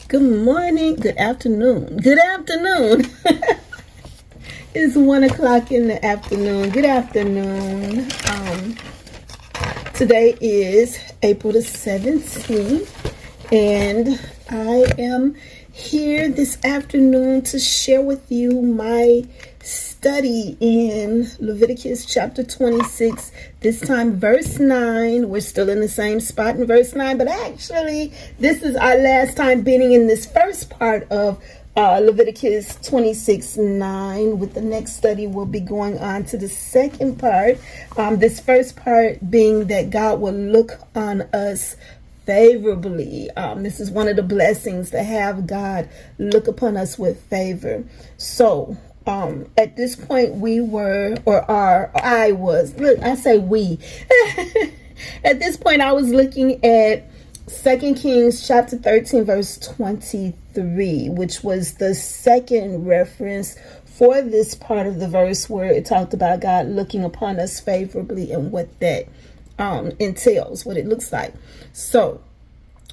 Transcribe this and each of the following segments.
Good morning, good afternoon, good afternoon. It's 1 o'clock in the afternoon. Good afternoon. Today is April the 17th, and I am here this afternoon to share with you my study in Leviticus chapter 26, this time verse 9. We're still in the same spot in verse 9, but actually this is our last time being in this first part of Leviticus 26:9. With the next study, we'll be going on to the second part. This first part being that God will look on us favorably. This is one of the blessings, to have God look upon us with favor. So at this point we were, or are, I was, look, I say we. At this point I was looking at 2 Kings chapter 13 verse 23, which was the second reference for this part of the verse where it talked about God looking upon us favorably and what that entails, what it looks like. So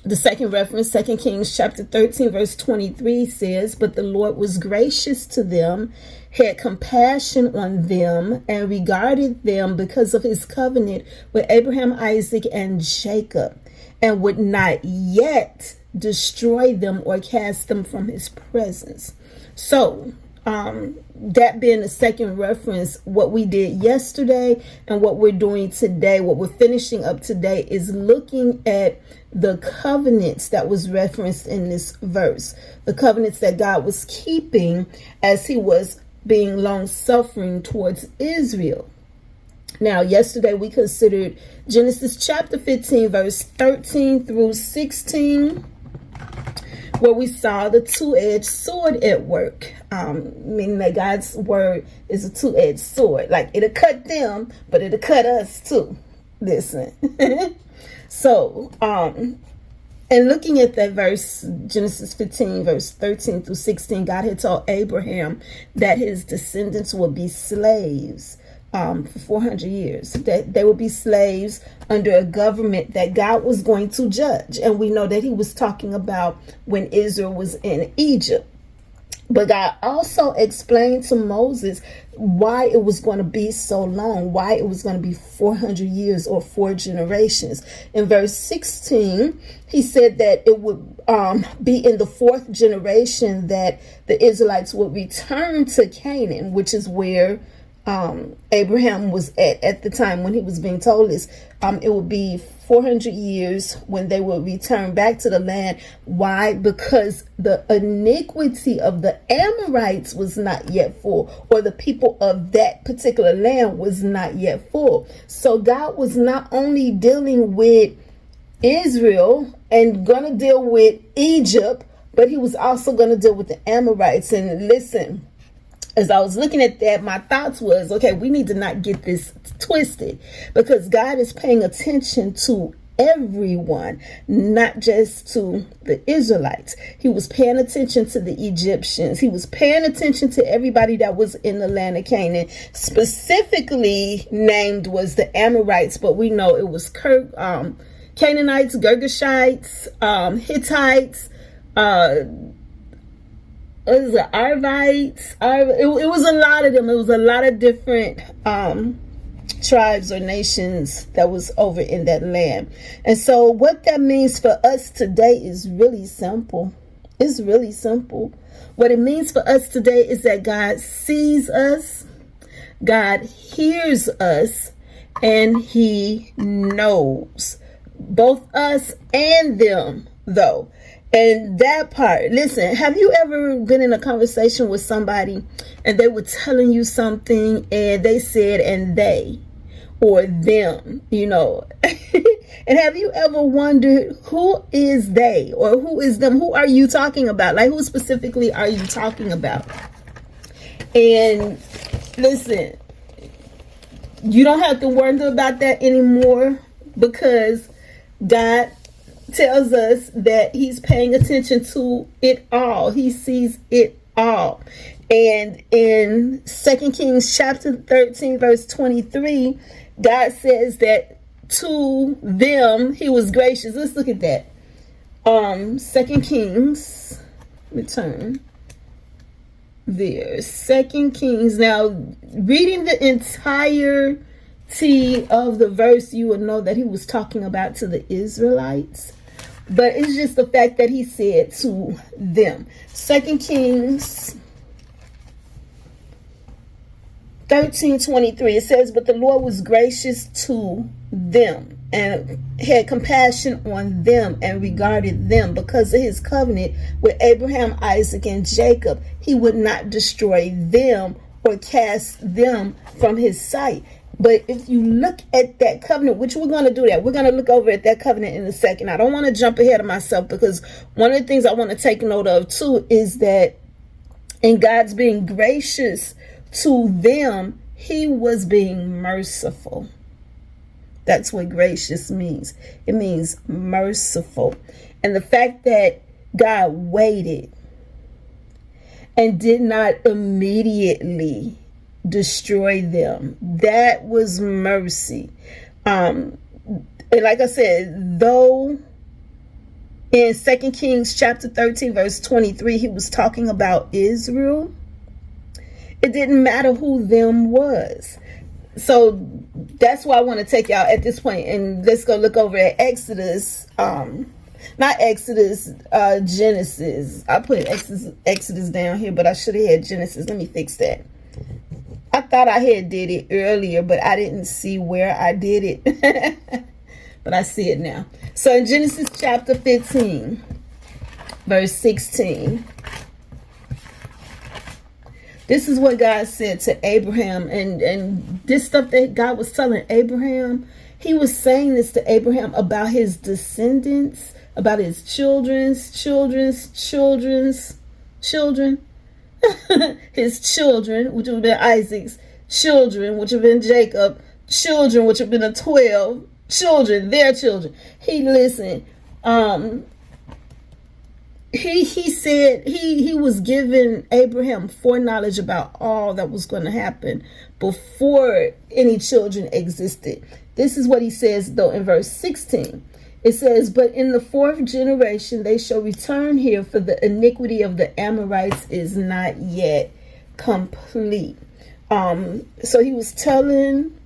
the second reference, 2 Kings chapter 13 verse 23 says, "But the Lord was gracious to them, had compassion on them, and regarded them because of his covenant with Abraham, Isaac, and Jacob, and would not yet destroy them or cast them from his presence." So that being the second reference, what we did yesterday and what we're doing today, what we're finishing up today, is looking at the covenants that was referenced in this verse, the covenants that God was keeping as he was being long-suffering towards Israel. Now, yesterday we considered Genesis chapter 15 verse 13 through 16, where we saw the two-edged sword at work, meaning that God's word is a two-edged sword. Like, it'll cut them, but it'll cut us too. Listen. So, and looking at that verse, Genesis 15 verse 13 through 16, God had told Abraham that his descendants would be slaves for 400 years, that they would be slaves under a government that God was going to judge. And we know that he was talking about when Israel was in Egypt. But God also explained to Moses why it was going to be so long, why it was going to be 400 years or 4 generations. In verse 16, he said that it would be in the 4th generation that the Israelites would return to Canaan, which is where Abraham was at the time when he was being told this. It would be 400 years when they would return back to the land. Why? Because the iniquity of the Amorites was not yet full, or the people of that particular land was not yet full. So God was not only dealing with Israel and gonna deal with Egypt, but he was also gonna deal with the Amorites. And listen, as I was looking at that, my thoughts was, okay, we need to not get this twisted, because God is paying attention to everyone, not just to the Israelites. He was paying attention to the Egyptians. He was paying attention to everybody that was in the land of Canaan. Specifically named was the Amorites, but we know it was Canaanites, Girgashites, Hittites, Arvites. It was a lot of them. It was a lot of different tribes or nations that was over in that land. And so what that means for us today is really simple. It's really simple. What it means for us today is that God sees us, God hears us, and he knows both us and them, though. And that part, listen, have you ever been in a conversation with somebody and they were telling you something and they said, and they, or them, you know? And have you ever wondered, who is they or who is them? Who are you talking about? Like, who specifically are you talking about? And listen, you don't have to wonder about that anymore, because God tells us that he's paying attention to it all. He sees it all. And in 2 Kings chapter 13 verse 23, God says that to them he was gracious. Let's look at that. Second Kings, return there. Second Kings. Now, reading the entirety of the verse, you will know that he was talking about to the Israelites. But it's just the fact that he said to them. Second Kings 13:23, it says, but the Lord was gracious to them and had compassion on them and regarded them because of his covenant with Abraham, Isaac, and Jacob. He would not destroy them or cast them from his sight. But if you look at that covenant, which we're going to do that, we're going to look over at that covenant in a second. I don't want to jump ahead of myself, because one of the things I want to take note of too is that in God's being gracious to them, he was being merciful. That's what gracious means. It means merciful. And the fact that God waited and did not immediately destroy them, that was mercy. And like I said, though in 2 Kings chapter 13 verse 23 he was talking about Israel, it didn't matter who them was. So that's why I want to take y'all at this point, and let's go look over at Exodus. Not Exodus, Genesis. I put Exodus down here, but I should have had Genesis. Let me fix that. I thought I had did it earlier, but I didn't see where I did it. But I see it now. So in Genesis chapter 15, verse 16. This is what God said to Abraham, and this stuff that God was telling Abraham, he was saying this to Abraham about his descendants, about his children's children, his children, which would have been Isaac's children, which would have been Jacob, children, which would have been the 12 children, their children. He said he was giving Abraham foreknowledge about all that was going to happen before any children existed. This is what he says, though, in verse 16. It says, but in the 4th generation they shall return here, for the iniquity of the Amorites is not yet complete. So he was telling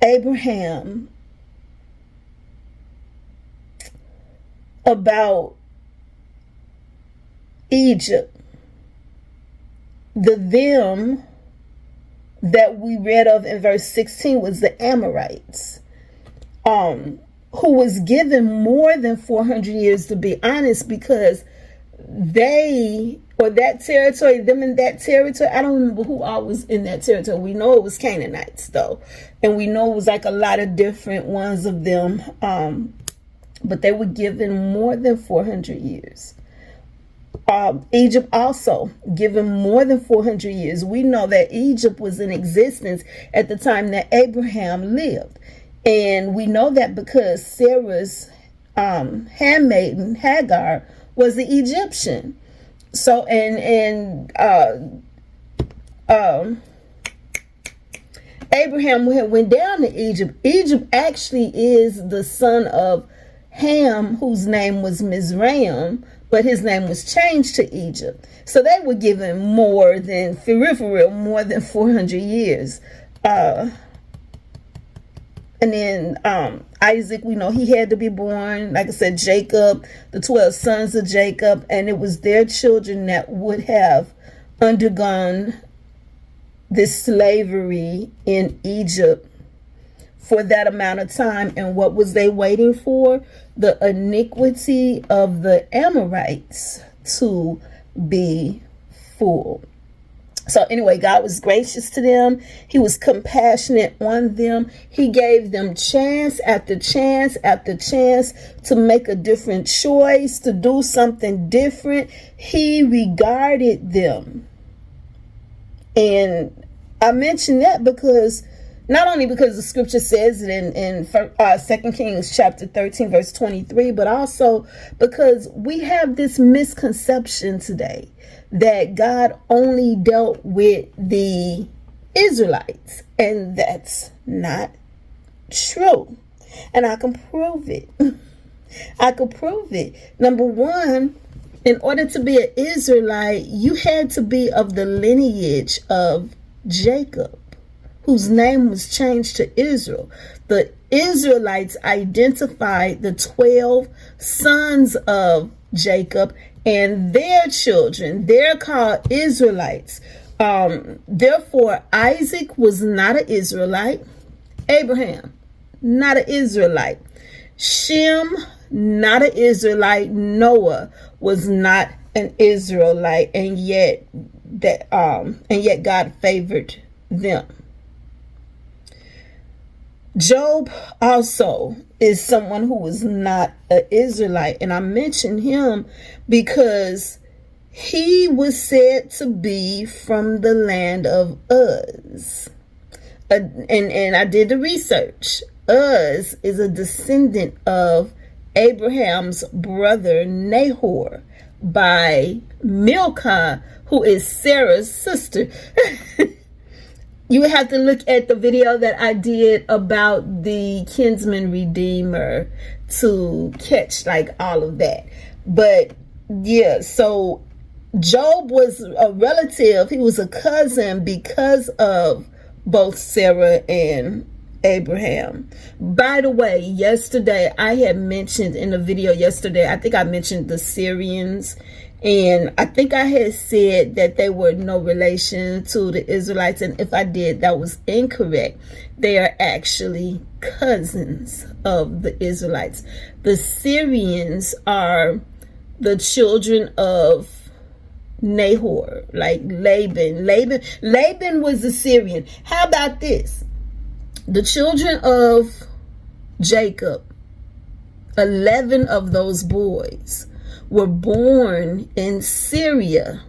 Abraham about Egypt. The them that we read of in verse 16 was the Amorites, who was given more than 400 years, to be honest, because they, or that territory, them in that territory, I don't remember who all was in that territory. We know it was Canaanites, though, and we know it was like a lot of different ones of them, but they were given more than 400 years. Egypt also given more than 400 years. We know that Egypt was in existence at the time that Abraham lived. And we know that because Sarah's handmaiden, Hagar, was the Egyptian. So, Abraham went down to Egypt. Egypt actually is the son of Ham, whose name was Mizraim, but his name was changed to Egypt. So they were given more than 400 years. And then Isaac, we know he had to be born. Like I said, Jacob, the 12 sons of Jacob, and it was their children that would have undergone this slavery in Egypt for that amount of time. And what was they waiting for? The iniquity of the Amorites to be full. So anyway, God was gracious to them. He was compassionate on them. He gave them chance after chance after chance to make a different choice, to do something different. He regarded them. And I mention that because not only because the scripture says it in 2 Kings chapter 13, verse 23, but also because we have this misconception today that God only dealt with the Israelites, and that's not true. And I can prove it. I could prove it. Number one, in order to be an Israelite, you had to be of the lineage of Jacob, whose name was changed to Israel. The Israelites identified the 12 sons of Jacob and their children. They're called Israelites. Therefore, Isaac was not an Israelite. Abraham, not an Israelite. Shem, not an Israelite. Noah was not an Israelite, and yet God favored them. Job also is someone who was not an Israelite, and I mention him because he was said to be from the land of Uz. And I did the research. Uz is a descendant of Abraham's brother Nahor by Milcah, who is Sarah's sister. You would have to look at the video that I did about the kinsman redeemer to catch like all of that. But yeah, so Job was a relative. He was a cousin because of both Sarah and Abraham. By the way, yesterday I had mentioned in the video yesterday, I think I mentioned the Syrians. And I think I had said that they were no relation to the Israelites. And if I did, that was incorrect. They are actually cousins of the Israelites. The Syrians are the children of Nahor, like Laban. Laban was a Syrian. How about this? The children of Jacob, 11 of those boys were born in Syria,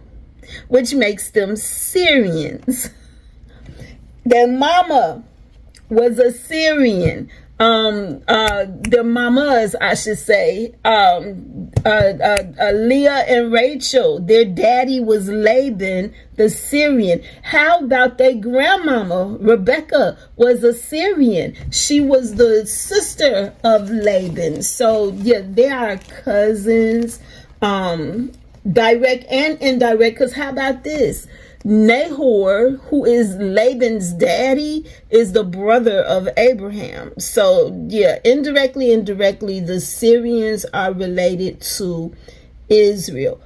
which makes them Syrians. Their mama was a Syrian. Their mamas, I should say, Leah and Rachel, their daddy was Laban the Syrian. How about their grandmama, Rebecca, was a Syrian. She was the sister of Laban. So yeah, they are cousins, direct and indirect. Because how about this? Nahor, who is Laban's daddy, is the brother of Abraham. So yeah, indirectly, the Syrians are related to Israel.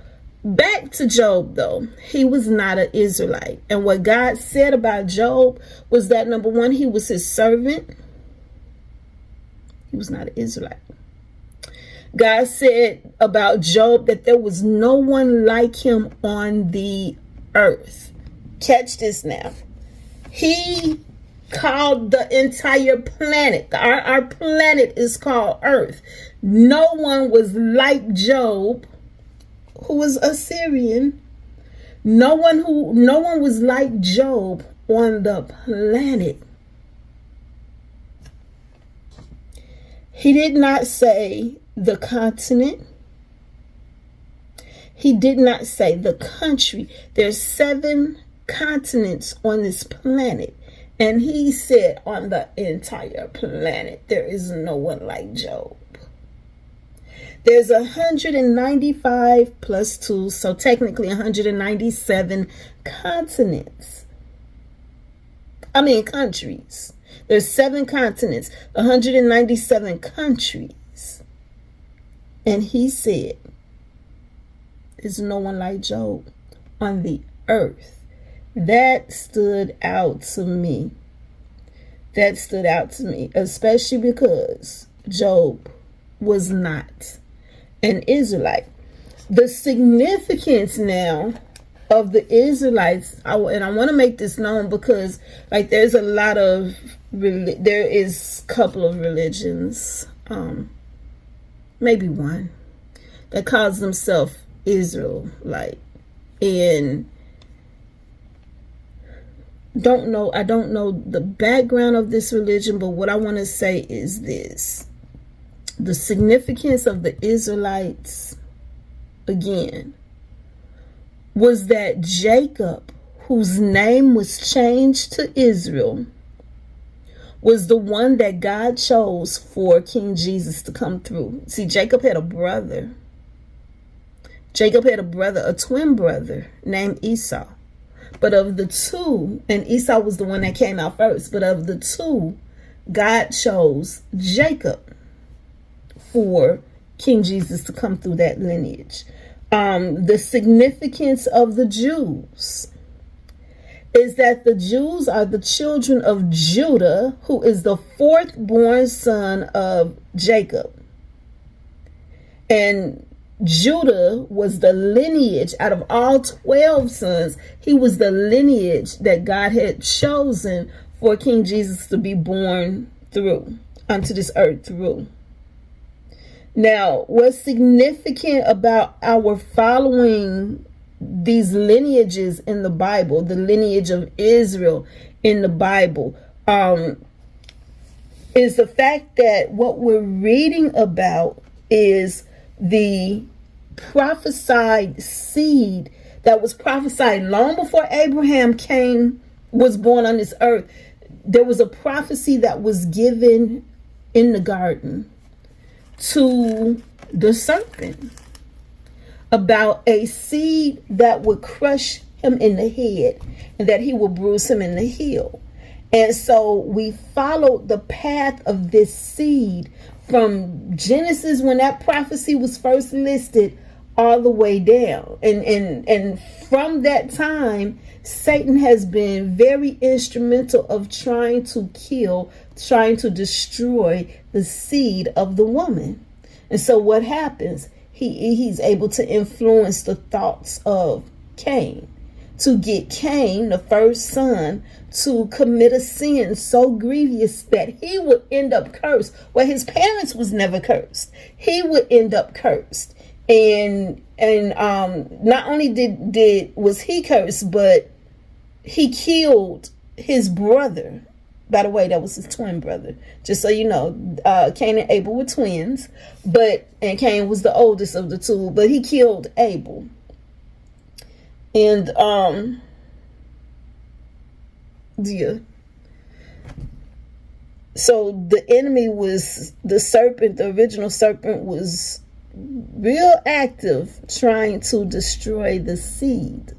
Back to Job, though. He was not an Israelite. And what God said about Job was that, number one, he was his servant. He was not an Israelite. God said about Job that there was no one like him on the earth. Catch this now. He called the entire planet. Our planet is called Earth. No one was like Job, who was a Syrian. No one was like Job on the planet. He did not say the continent. He did not say the country. There's 7 continents on this planet. And he said on the entire planet, there is no one like Job. There's 195 plus 2, so technically 197 continents. Countries. There's 7 continents, 197 countries. And he said, there's no one like Job on the earth. That stood out to me. That stood out to me, especially because Job was not an Israelite. The significance now of the Israelites, and I want to make this known because there's a lot of, there is a couple of religions, maybe one, that calls themselves Israelite, and I don't know the background of this religion, but what I want to say is this. The significance of the Israelites, again, was that Jacob, whose name was changed to Israel, was the one that God chose for King Jesus to come through. See, Jacob had a brother. Jacob had a brother, a twin brother named Esau. But of the two, and Esau was the one that came out first, but of the two, God chose Jacob for King Jesus to come through that lineage. The significance of the Jews is that the Jews are the children of Judah, who is the fourth born son of Jacob. And Judah was the lineage out of all 12 sons. He was the lineage that God had chosen for King Jesus to be born through, onto this earth through. Now, what's significant about our following these lineages in the Bible, the lineage of Israel in the Bible, is the fact that what we're reading about is the prophesied seed that was prophesied long before Abraham was born on this earth. There was a prophecy that was given in the garden to the serpent about a seed that would crush him in the head and that he would bruise him in the heel. And so we followed the path of this seed from Genesis, when that prophecy was first listed, all the way down. And from that time, Satan has been very instrumental of trying to destroy the seed of the woman. And so what happens? He's able to influence the thoughts of Cain, to get Cain, the first son, to commit a sin so grievous that he would end up cursed. Well, his parents was never cursed. He would end up cursed. And not only was he cursed, but he killed his brother. By the way, that was his twin brother. Just so you know, Cain and Abel were twins, and Cain was the oldest of the two, but he killed Abel. And yeah. So the enemy was the serpent. The original serpent was real active trying to destroy the seed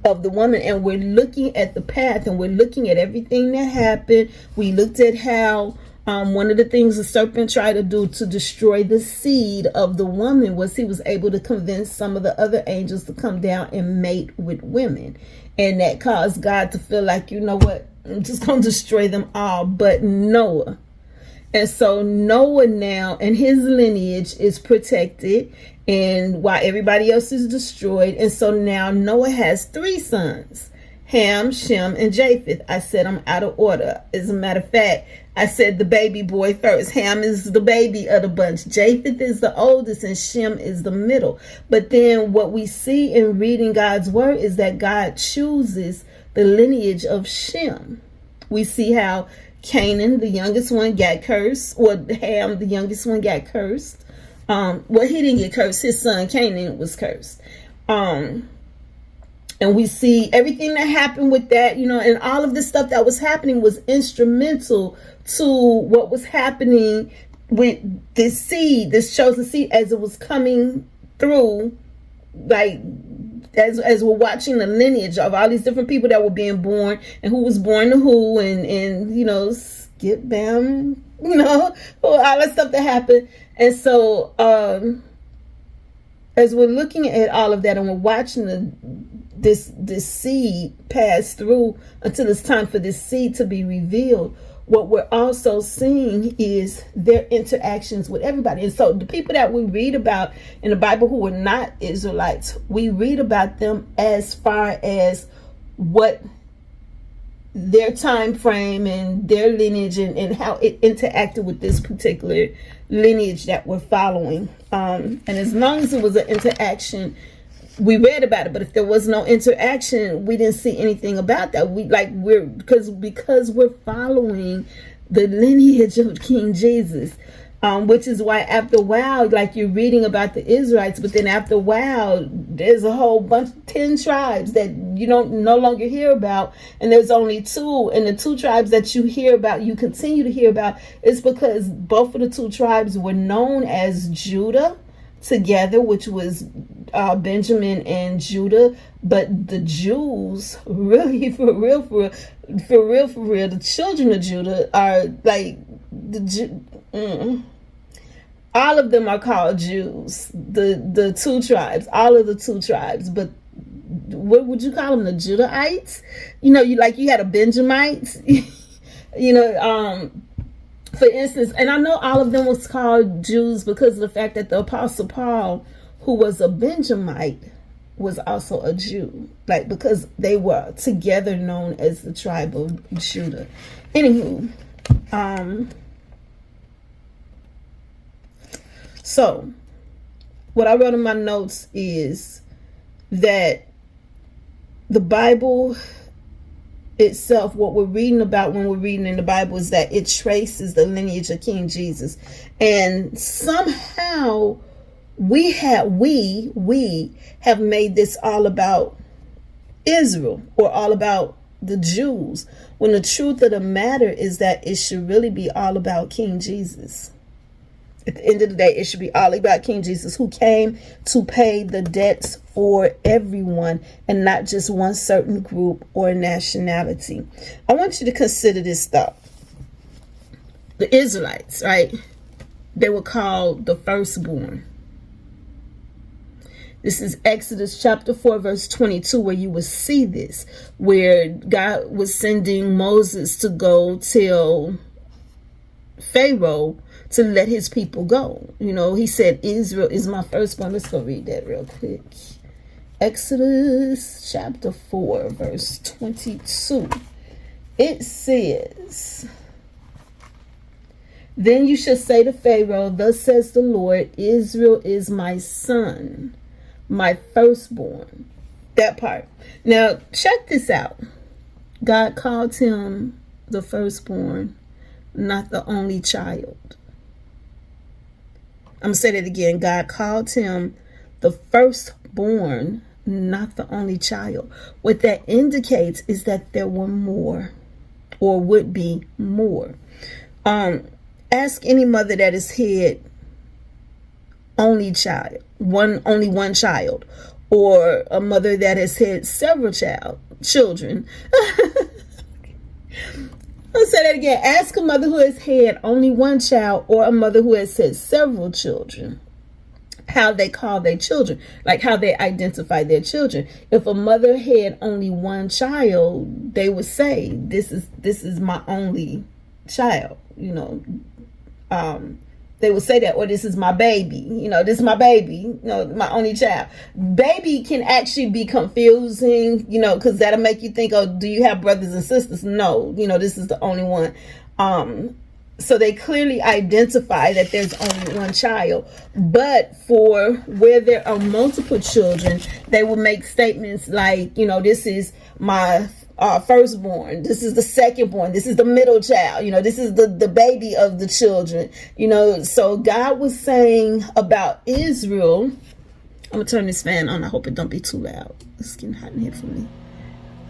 of the woman. And we're looking at the path, and we're looking at everything that happened. We looked at how one of the things the serpent tried to do to destroy the seed of the woman was he was able to convince some of the other angels to come down and mate with women. And that caused God to feel like, you know what, I'm just going to destroy them all but Noah. And so Noah now and his lineage is protected, and while everybody else is destroyed. And so now Noah has 3 sons, Ham, Shem, and Japheth. I said I'm out of order. As a matter of fact, I said the baby boy first. Ham is the baby of the bunch. Japheth is the oldest, and Shem is the middle. But then what we see in reading God's word is that God chooses the lineage of Shem. We see how Canaan, the youngest one, got cursed, or Ham, the youngest one, got cursed. Well, he didn't get cursed. His son Canaan was cursed. And we see everything that happened with that, and all of this stuff that was happening was instrumental to what was happening with this seed, this chosen seed, as it was coming through, like, as we're watching the lineage of all these different people that were being born, and who was born to who, and skip bam, all that stuff that happened. And so as we're looking at all of that, and we're watching this seed pass through until it's time for this seed to be revealed, what we're also seeing is their interactions with everybody. And so the people that we read about in the Bible who were not Israelites, we read about them as far as what their time frame and their lineage and how it interacted with this particular lineage that we're following. And as long as it was an interaction, we read about it. But if there was no interaction, we didn't see anything about that. Because we're following the lineage of King Jesus. Which is why after a while, like you're reading about the Israelites, but then after a while, there's a whole bunch, 10 tribes that you don't no longer hear about. And there's only 2. And the 2 tribes that you hear about, you continue to hear about, is because both of the 2 tribes were known as Judah together, which was Benjamin and Judah. But the Jews, really, for real, the children of Judah are like all of them are called Jews. The 2 tribes, all of the 2 tribes. But what would you call them? The Judahites? You had a Benjamites. For instance, and I know all of them was called Jews because of the fact that the Apostle Paul, who was a Benjamite, was also a Jew, like because they were together known as the tribe of Judah. Anywho, so what I wrote in my notes is that the Bible itself, what we're reading about when we're reading in the Bible, is that it traces the lineage of King Jesus, and somehow we have made this all about Israel or all about the Jews, when the truth of the matter is that it should really be all about King Jesus. At the end of the day, it should be all about King Jesus, who came to pay the debts for everyone and not just one certain group or nationality. I want you to consider this thought. The Israelites, right? They were called the firstborn. This is Exodus chapter 4, verse 22, where you will see this, where God was sending Moses to go tell Pharaoh to let his people go. He said, Israel is my firstborn. Let's go read that real quick. Exodus chapter 4, verse 22. It says, then you shall say to Pharaoh, thus says the Lord, Israel is my son, my firstborn. That part. Now, check this out. God called him the firstborn, not the only child. I'm going to say that again. God called him the firstborn, not the only child. What that indicates is that there were more, or would be more. Ask any mother that has had only one child, or a mother that has had several children. I'll say that again. Ask a mother who has had only one child, or a mother who has had several children, how they call their children, like how they identify their children. If a mother had only one child, they would say, this is my only child, they would say that, or this is my baby, this is my baby, my only child. Baby can actually be confusing, because that'll make you think, oh, do you have brothers and sisters? No, this is the only one. So they clearly identify that there's only one child. But for where there are multiple children, they will make statements like, this is my firstborn, this is the secondborn, this is the middle child, this is the baby of the children, so God was saying about Israel. I'm gonna turn this fan on. I hope it don't be too loud. It's getting hot in here for me.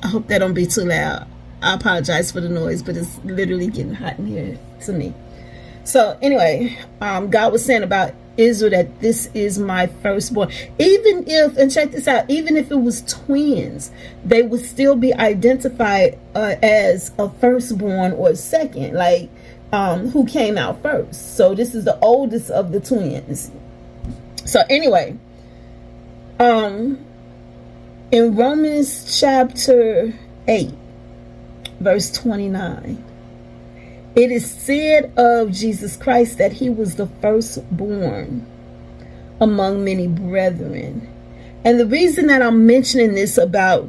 I hope that don't be too loud. I apologize for the noise, but it's literally getting hot in here to me. So anyway, God was saying about Israel that this is my firstborn. Even if, and check this out, even if it was twins, they would still be identified as a firstborn or second, like who came out first. So this is the oldest of the twins. So anyway, in Romans chapter 8, verse 29, it is said of Jesus Christ that he was the firstborn among many brethren. And the reason that I'm mentioning this about,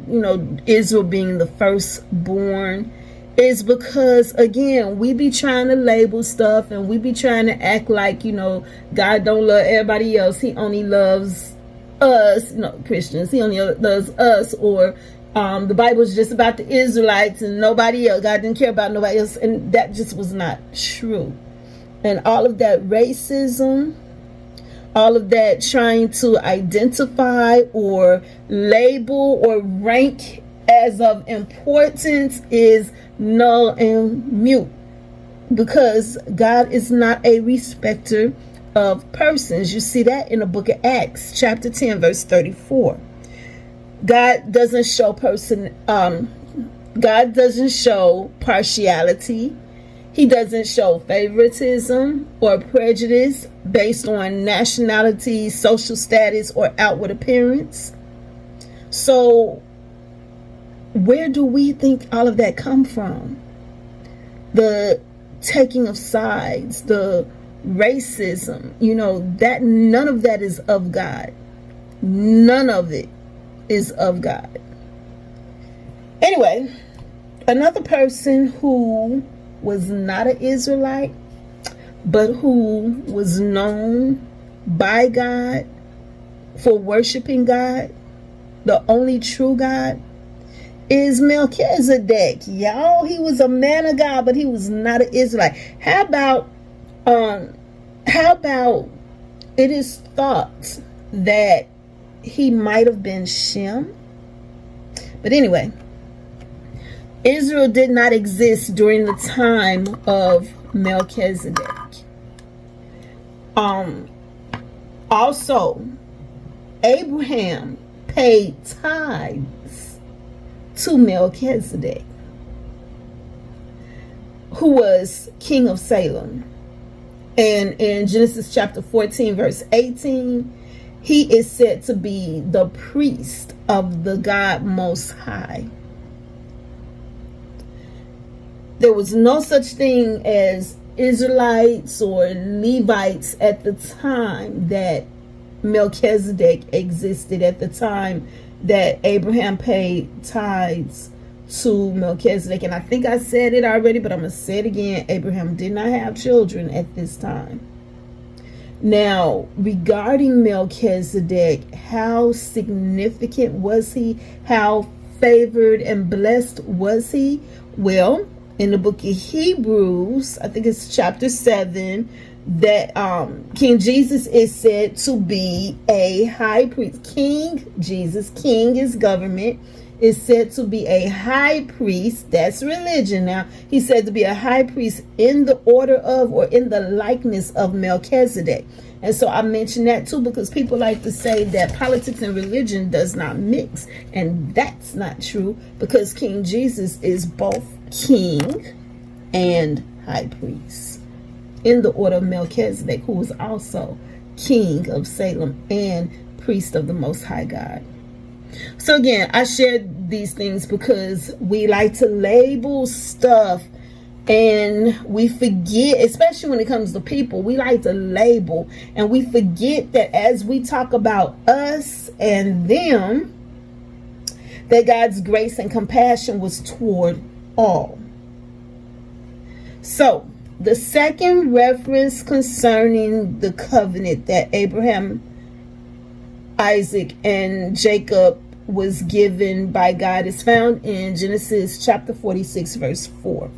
Israel being the firstborn is because, again, we be trying to label stuff and we be trying to act like, God don't love everybody else. He only loves us, Christians. He only loves us, or the Bible is just about the Israelites and nobody else. God didn't care about nobody else. And that just was not true. And all of that racism, all of that trying to identify or label or rank as of importance is null and mute, because God is not a respecter of persons. You see that in the book of Acts, chapter 10, verse 34. God doesn't show God doesn't show partiality. He doesn't show favoritism or prejudice based on nationality, social status, or outward appearance. So where do we think all of that come from? The taking of sides, the racism, that none of that is of God. None of it is of God. Anyway, another person who was not an Israelite, but who was known by God for worshiping God, the only true God, is Melchizedek. Y'all, he was a man of God, but he was not an Israelite. How about it is thought that he might have been Shem? But anyway, Israel did not exist during the time of Melchizedek. Also, Abraham paid tithes to Melchizedek, who was king of Salem. And in Genesis chapter 14, verse 18, he is said to be the priest of the God Most High. There was no such thing as Israelites or Levites at the time that Melchizedek existed, at the time that Abraham paid tithes to Melchizedek. And I think I said it already, but I'm going to say it again. Abraham did not have children at this time. Now, regarding Melchizedek, how significant was he? How favored and blessed was he? Well, in the book of Hebrews, I think it's chapter 7, that King Jesus is said to be a high priest. King Jesus, king is government, is said to be a high priest. That's religion now. He's said to be a high priest in the order of, or in the likeness of, Melchizedek. And so I mention that too, because people like to say that politics and religion does not mix. And that's not true, because King Jesus is both king and high priest in the order of Melchizedek, who was also king of Salem and priest of the Most High God. So again, I shared these things because we like to label stuff, and we forget, especially when it comes to people, we like to label, and we forget that as we talk about us and them, that God's grace and compassion was toward all. So the second reference concerning the covenant that Abraham, Isaac, and Jacob was given by God is found in Genesis chapter 46, verse 4.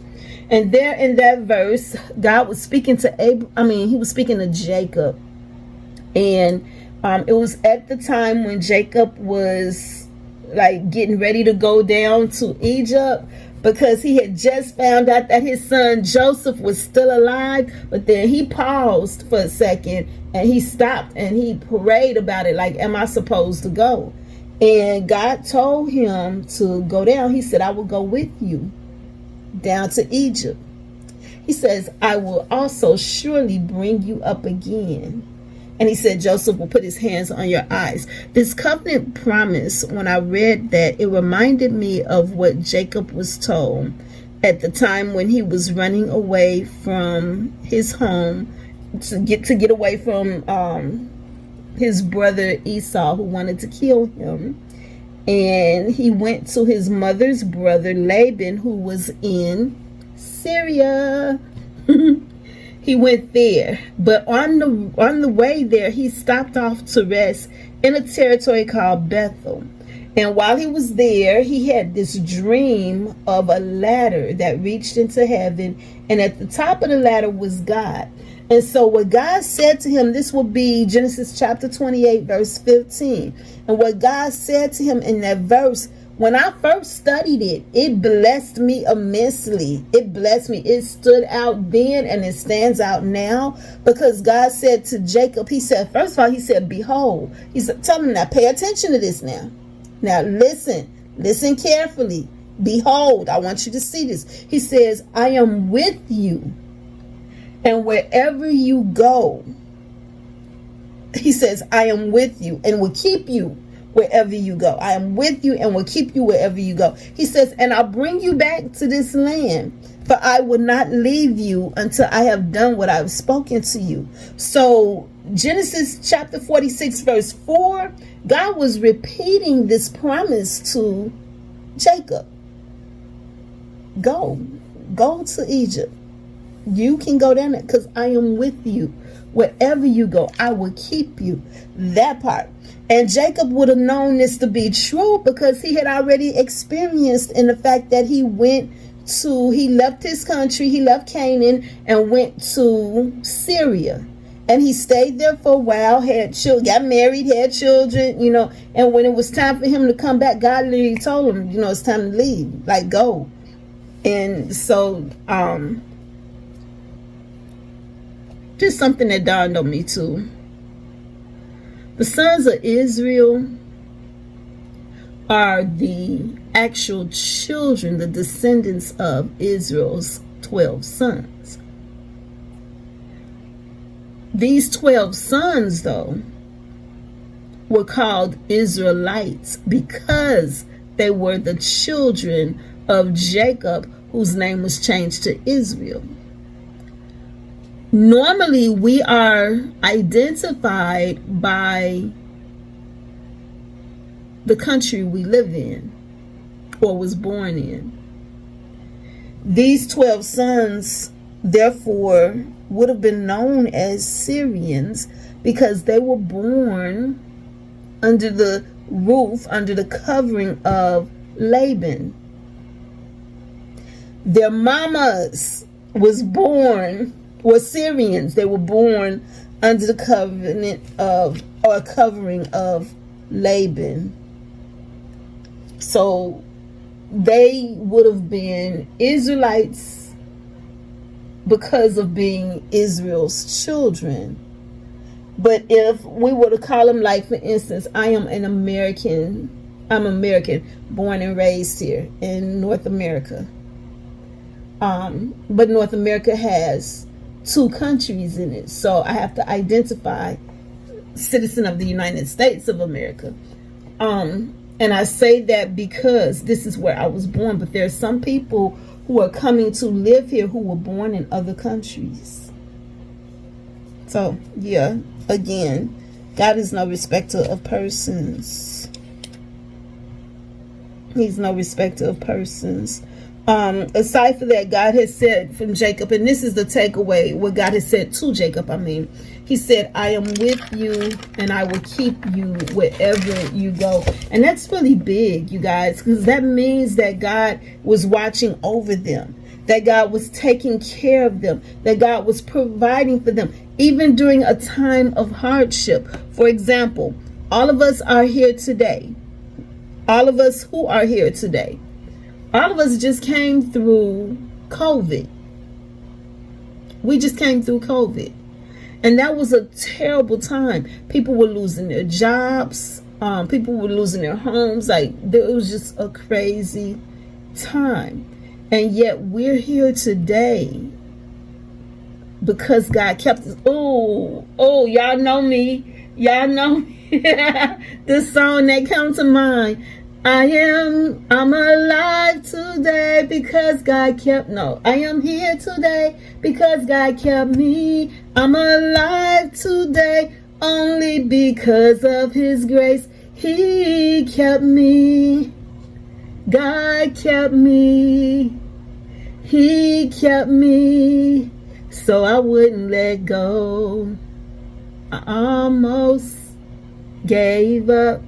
And there in that verse, God was speaking to he was speaking to Jacob. And it was at the time when Jacob was like getting ready to go down to Egypt, because he had just found out that his son Joseph was still alive. But then he paused for a second and he stopped and he prayed about it, like, am I supposed to go? And God told him to go down. He said, I will go with you down to Egypt. He says, I will also surely bring you up again. And he said, Joseph will put his hands on your eyes. This covenant promise, when I read that, it reminded me of what Jacob was told at the time when he was running away from his home to get away from his brother Esau, who wanted to kill him. And he went to his mother's brother Laban, who was in Syria. He went there, but on the way there, he stopped off to rest in a territory called Bethel. And while he was there, he had this dream of a ladder that reached into heaven. And at the top of the ladder was God. And so what God said to him, this will be Genesis chapter 28, verse 15. And what God said to him in that verse, when I first studied it, it blessed me immensely. It blessed me. It stood out then and it stands out now, because God said to Jacob, he said, first of all, he said, behold. He said, tell him now, pay attention to this now. Now listen carefully. Behold, I want you to see this. He says, I am with you, and wherever you go, he says, I am with you and will keep you wherever you go. I am with you and will keep you wherever you go. He says, and I'll bring you back to this land, for I will not leave you until I have done what I've spoken to you. So Genesis chapter 46, verse 4, God was repeating this promise to Jacob. Go to Egypt. You can go down there because I am with you. Wherever you go, I will keep you. That part. And Jacob would have known this to be true because he had already experienced in the fact that he left his country, he left Canaan and went to Syria. And he stayed there for a while, had children, got married, had children, and when it was time for him to come back, God literally told him, it's time to leave, like go. And so, just something that dawned on me too. The sons of Israel are the actual children, the descendants of Israel's 12 sons. These 12 sons, though, were called Israelites because they were the children of Jacob, whose name was changed to Israel. Normally, we are identified by the country we live in or was born in. These 12 sons, therefore, would have been known as Syrians because they were born under the roof, under the covering of Laban. Their mamas were Syrians. They were born under the covenant of, or covering of, Laban. So they would have been Israelites because of being Israel's children. But if we were to call them, like for instance, I'm American, born and raised here in North America. But North America has 2 countries in it. So I have to identify citizen of the United States of America. And I say that because this is where I was born, but there are some people who are coming to live here who were born in other countries. So, yeah, again, God is no respecter of persons. He's no respecter of persons. Aside from that, God has said from Jacob, and this is the takeaway, what God has said to Jacob, he said, I am with you and I will keep you wherever you go. And that's really big, you guys, because that means that God was watching over them, that God was taking care of them, that God was providing for them, even during a time of hardship. For example, all of us are here today. All of us who are here today. All of us just came through COVID. We just came through COVID. And that was a terrible time. People were losing their jobs. People were losing their homes. It was just a crazy time. And yet we're here today because God kept us. Oh, y'all know me. Y'all know me. This song that comes to mind. I'm alive today because God kept, I am here today because God kept me. I'm alive today only because of His grace. He kept me. God kept me. He kept me so I wouldn't let go. I almost gave up.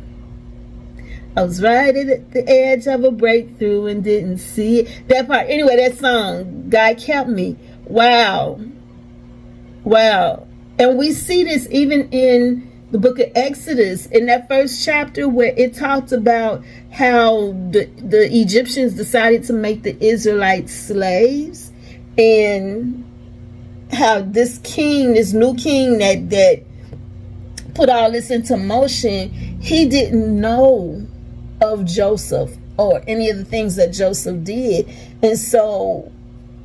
I was right at the edge of a breakthrough and didn't see it. That part. Anyway, that song, God Kept Me. Wow. Wow. And we see this even in the book of Exodus, in that first chapter where it talked about how the Egyptians decided to make the Israelites slaves, and how this king, this new king that put all this into motion, he didn't know of Joseph or any of the things that Joseph did. And so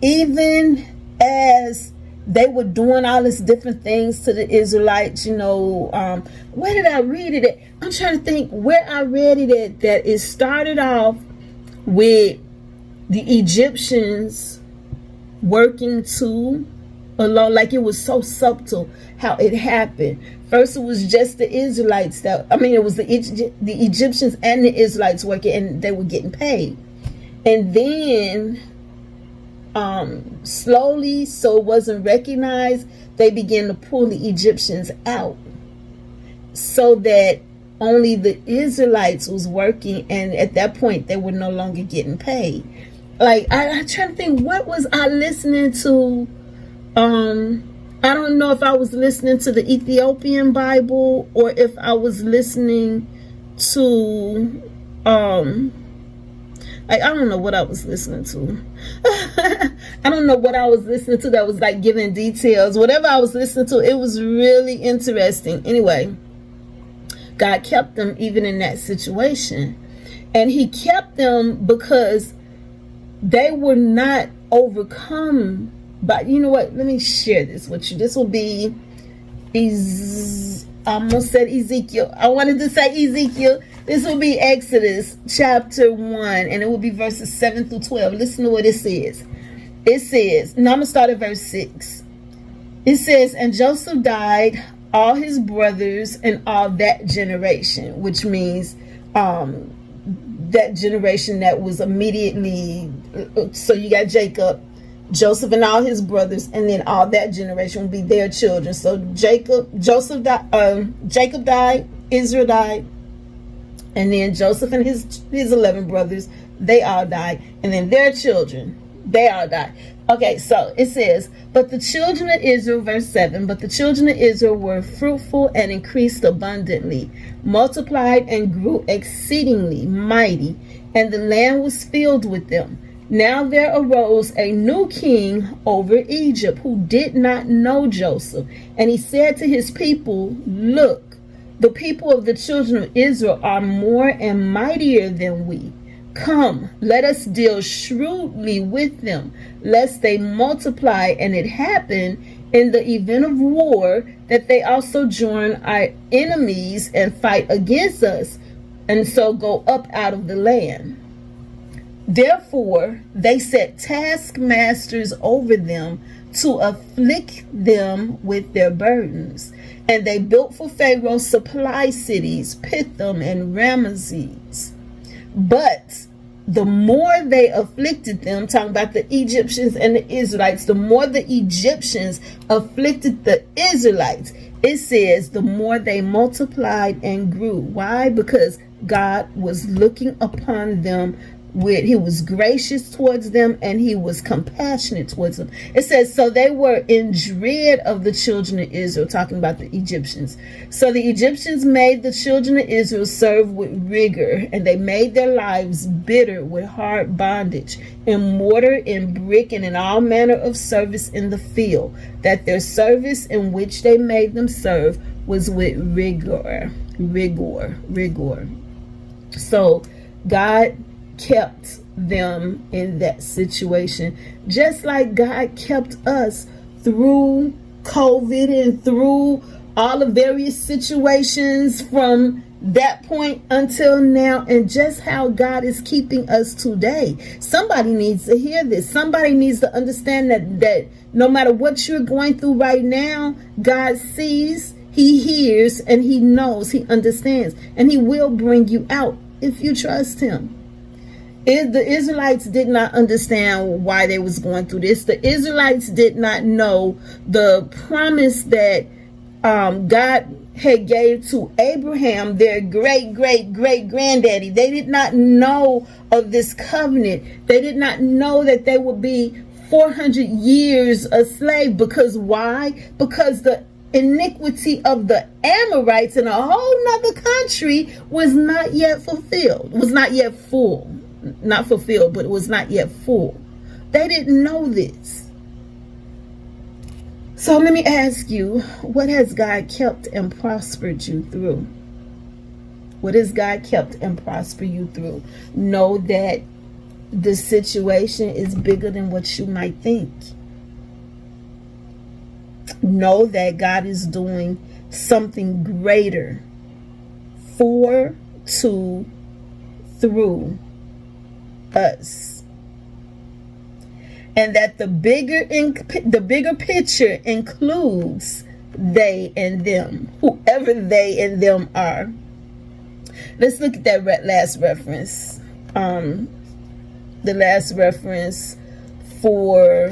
even as they were doing all these different things to the Israelites, where did I read it at? I'm trying to think where I read it at, that it started off with the Egyptians working too alone. Like, it was so subtle how it happened. First, it was just the Israelites it was the Egyptians and the Israelites working, and they were getting paid. And then slowly, so it wasn't recognized, they began to pull the Egyptians out so that only the Israelites was working, and at that point they were no longer getting paid. Like, I'm trying to think, what was I listening to? I don't know if I was listening to the Ethiopian Bible or if I was listening to I don't know what I was listening to. I don't know what I was listening to that was like giving details. Whatever I was listening to, it was really interesting. Anyway, God kept them even in that situation. And he kept them because they were not overcome by, you know what? Let me share this with you. This will be, I almost said Ezekiel. I wanted to say Ezekiel. This will be Exodus chapter 1, and it will be verses 7 through 12. Listen to what it says. It says, now I'm going to start at verse 6. It says, and Joseph died, all his brothers, and all that generation, which means that generation that was immediately, so you got Jacob, Joseph and all his brothers, and then all that generation would be their children. So Jacob died, Israel died, and then Joseph and his 11 brothers, they all died, and then their children, they all died. Okay, so it says, but the children of Israel, verse 7, but the children of Israel were fruitful and increased abundantly, multiplied and grew exceedingly mighty, and the land was filled with them. Now there arose a new king over Egypt who did not know Joseph. And he said to his people, look, the people of the children of Israel are more and mightier than we. Come, let us deal shrewdly with them, lest they multiply. And it happened in the event of war that they also join our enemies and fight against us, and so go up out of the land. Therefore, they set taskmasters over them to afflict them with their burdens. And they built for Pharaoh supply cities, Pithom and Ramesses. But the more they afflicted them, talking about the Egyptians and the Israelites, the more the Egyptians afflicted the Israelites, it says the more they multiplied and grew. Why? Because God was looking upon them he was gracious towards them, and he was compassionate towards them. It says, so they were in dread of the children of Israel, talking about the Egyptians. So the Egyptians made the children of Israel serve with rigor, and they made their lives bitter with hard bondage, in mortar, in brick, and in all manner of service in the field, that their service in which they made them serve was with rigor. So God kept them in that situation, just like God kept us through COVID and through all the various situations from that point until now, and just how God is keeping us today. Somebody needs to hear this. Somebody needs to understand that no matter what you're going through right now, God sees, he hears, and he knows, he understands, and he will bring you out if you trust him. The Israelites did not understand why they was going through this. The Israelites did not know the promise that God had gave to Abraham, their great granddaddy. They did not know of this covenant. They did not know that they would be 400 years a slave. Because why? Because the iniquity of the Amorites in a whole nother country was not yet fulfilled. Was not yet full. Not fulfilled, but it was not yet full. They didn't know this. So let me ask you, what has God kept and prospered you through? What has God kept and prospered you through? Know that the situation is bigger than what you might think. Know that God is doing something greater for, to, through us. And that the bigger picture includes they and them, whoever they and them are. Let's look at that last reference. The last reference for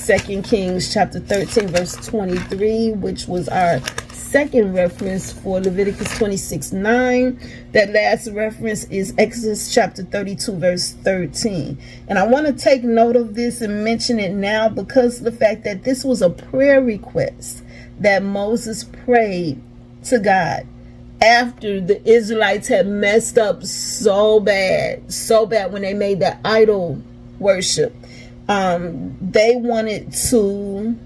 2 Kings chapter 13, verse 23, which was our second reference for Leviticus 26:9. That last reference is Exodus chapter 32, verse 13. And I want to take note of this and mention it now because of the fact that this was a prayer request that Moses prayed to God after the Israelites had messed up so bad when they made that idol worship. They wanted to,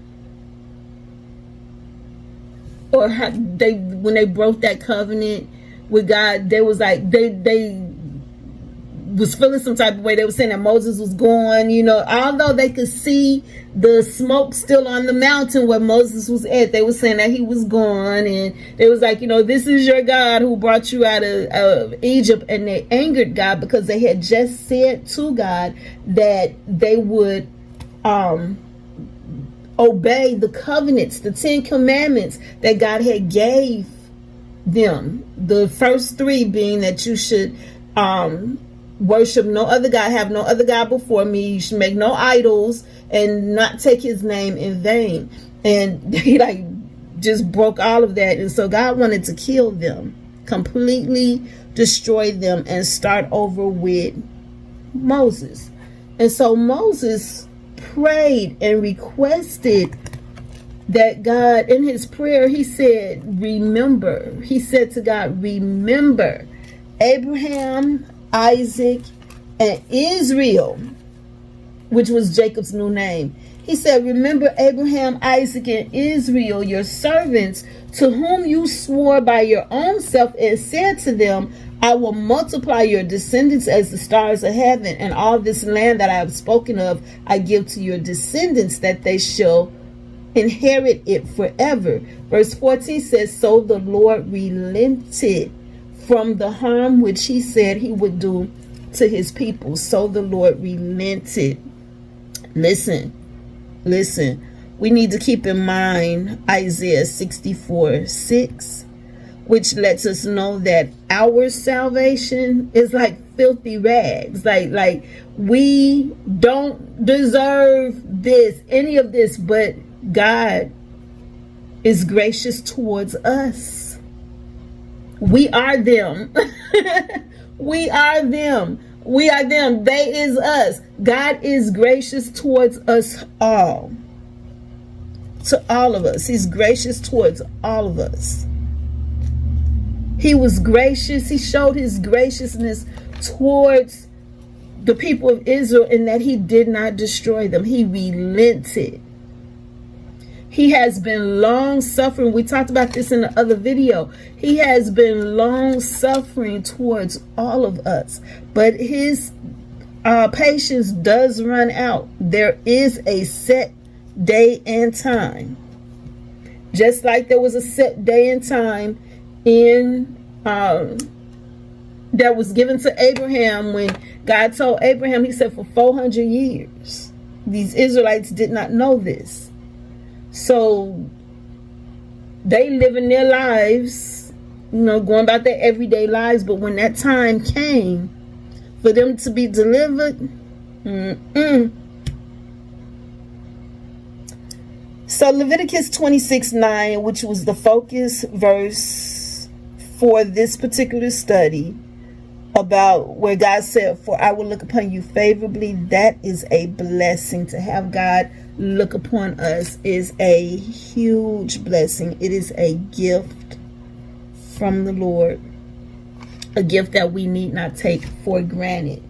or when they broke that covenant with God, they was like, they was feeling some type of way. They were saying that Moses was gone, although they could see the smoke still on the mountain where Moses was at. They were saying that he was gone, and they was like, this is your God who brought you out of Egypt. And they angered God because they had just said to God that they would obey the covenants, the 10 commandments that God had gave them. The first 3 being that you should worship no other God, have no other God before me. You should make no idols and not take his name in vain. And they just broke all of that. And so God wanted to kill them, completely destroy them, and start over with Moses. And so Moses prayed and requested that God, in his prayer, he said, remember. He said to God, remember Abraham, Isaac, and Israel, which was Jacob's new name. He said, remember Abraham, Isaac, and Israel, your servants, to whom you swore by your own self and said to them, I will multiply your descendants as the stars of heaven, and all this land that I have spoken of I give to your descendants, that they shall inherit it forever. Verse 14 says, so the Lord relented from the harm which he said he would do to his people. So the Lord relented. Listen. We need to keep in mind Isaiah 64:6. Which lets us know that our salvation is like filthy rags. Like we don't deserve any of this, but God is gracious towards us. We are them. We are them. They is us. God is gracious towards us all. To all of us. He's gracious towards all of us. He was gracious. He showed his graciousness towards the people of Israel in that he did not destroy them. He relented. He has been long suffering. We talked about this in the other video. He has been long suffering towards all of us. But his patience does run out. There is a set day and time. Just like there was a set day and time that was given to Abraham when God told Abraham, he said, for 400 years. These Israelites did not know this. So they living their lives, going about their everyday lives. But when that time came for them to be delivered, So Leviticus 26:9, which was the focus verse for this particular study, about where God said, "For I will look upon you favorably." That is a blessing. To have God look upon us is a huge blessing. It is a gift from the Lord, a gift that we need not take for granted.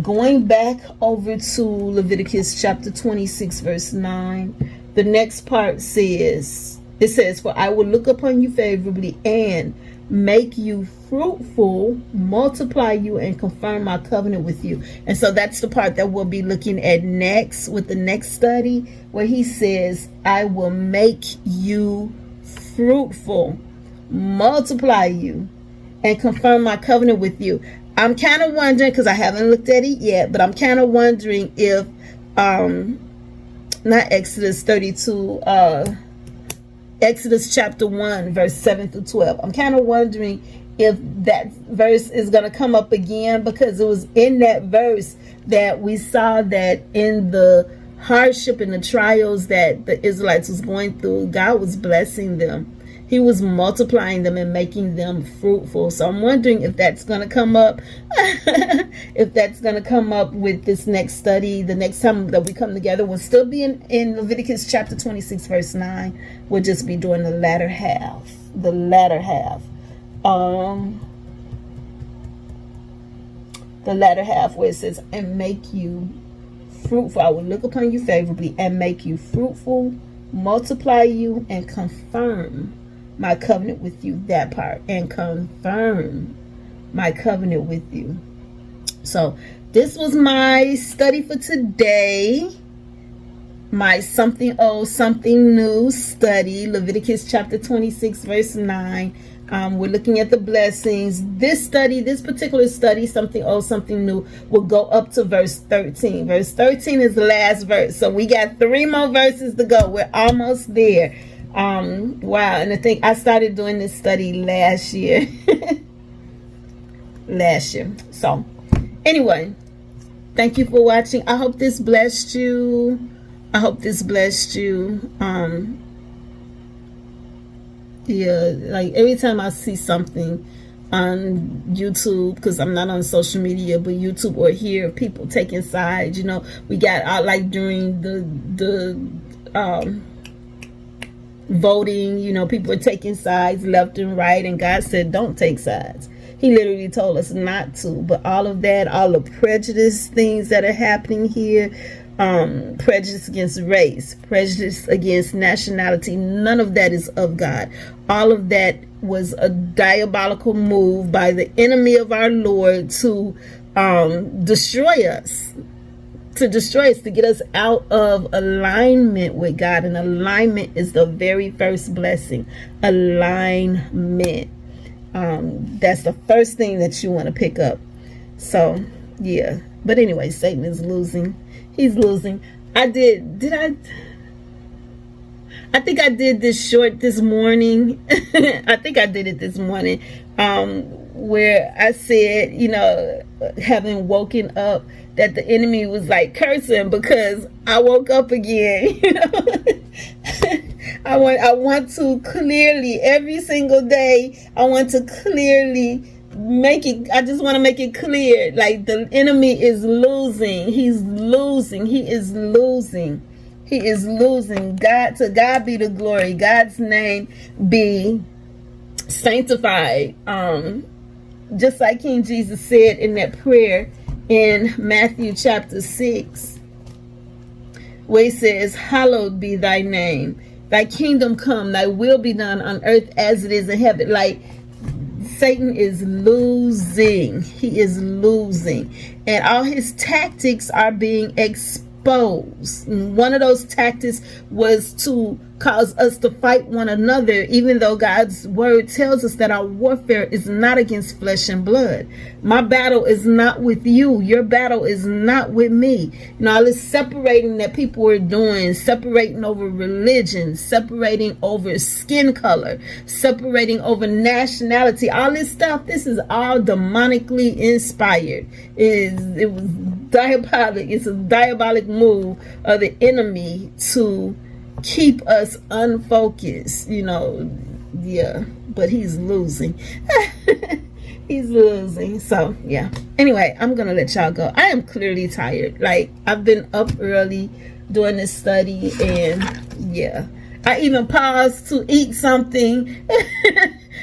Going back over to Leviticus chapter 26 verse 9, the next part says, it says, "For I will look upon you favorably and make you fruitful, multiply you, and confirm my covenant with you." And so that's the part that we'll be looking at next with the next study, where he says, "I will make you fruitful, multiply you, and confirm my covenant with you." I'm kind of wondering, because I haven't looked at it yet, but I'm kind of wondering if not Exodus 32, Exodus chapter 1 verse 7 through 12. I'm kind of wondering if that verse is going to come up again, because it was in that verse that we saw that in the hardship and the trials that the Israelites was going through, God was blessing them. He was multiplying them and making them fruitful. So I'm wondering if that's going to come up, if that's going to come up with this next study. The next time that we come together, we'll still be in Leviticus chapter 26, verse 9. We'll just be doing the latter half. The latter half. The latter half where it says, "And make you fruitful. I will look upon you favorably and make you fruitful, multiply you, and confirm my covenant with you." That part. And confirm my covenant with you. So this was my study for today. My something old, something new study. Leviticus chapter 26, verse 9. We're looking at the blessings. This particular study, something old, something new, will go up to verse 13. Verse 13 is the last verse. So we got 3 more verses to go. We're almost there. Wow. And I think I started doing this study last year. So anyway, thank you for watching. I hope this blessed you. Yeah, like every time I see something on YouTube, because I'm not on social media, but YouTube, or hear people taking sides, we got out like during the voting, people are taking sides left and right, and God said don't take sides. He literally told us not to. But all of that, all the prejudice things that are happening here, prejudice against race, prejudice against nationality, none of that is of God. All of that was a diabolical move by the enemy of our Lord to destroy us, to get us out of alignment with God. And alignment is the very first blessing. Alignment. That's the first thing that you want to pick up. So yeah, but anyway, Satan is losing. He's losing. I think I did this short this morning. I think I did it this morning, where I said, having woken up, that the enemy was like cursing because I woke up again. I want to clearly, every single day, I want to clearly make it, I just want to make it clear, like the enemy is losing. He's losing. He is losing. He is losing. To God be the glory. God's name be sanctified. Just like King Jesus said in that prayer in Matthew chapter 6, where he says, "Hallowed be thy name. Thy kingdom come, thy will be done on earth as it is in heaven." Like, Satan is losing. He is losing. And all his tactics are being exposed. And one of those tactics was to cause us to fight one another, even though God's word tells us that our warfare is not against flesh and blood. My battle is not with you. Your battle is not with me. All this separating that people are doing, separating over religion, separating over skin color, separating over nationality, all this stuff, this is all demonically inspired. It was diabolic. It's a diabolic move of the enemy to keep us unfocused, you know. Yeah, but he's losing. He's losing. So yeah, anyway, I'm gonna let y'all go. I am clearly tired. Like, I've been up early doing this study, and yeah, I even paused to eat something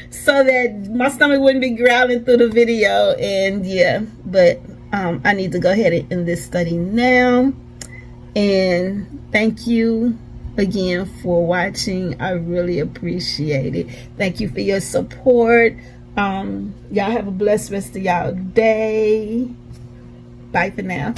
so that my stomach wouldn't be growling through the video. And yeah, but I need to go ahead and end this study now. And thank you again for watching. I really appreciate it. Thank you for your support. Y'all have a blessed rest of y'all day. Bye for now.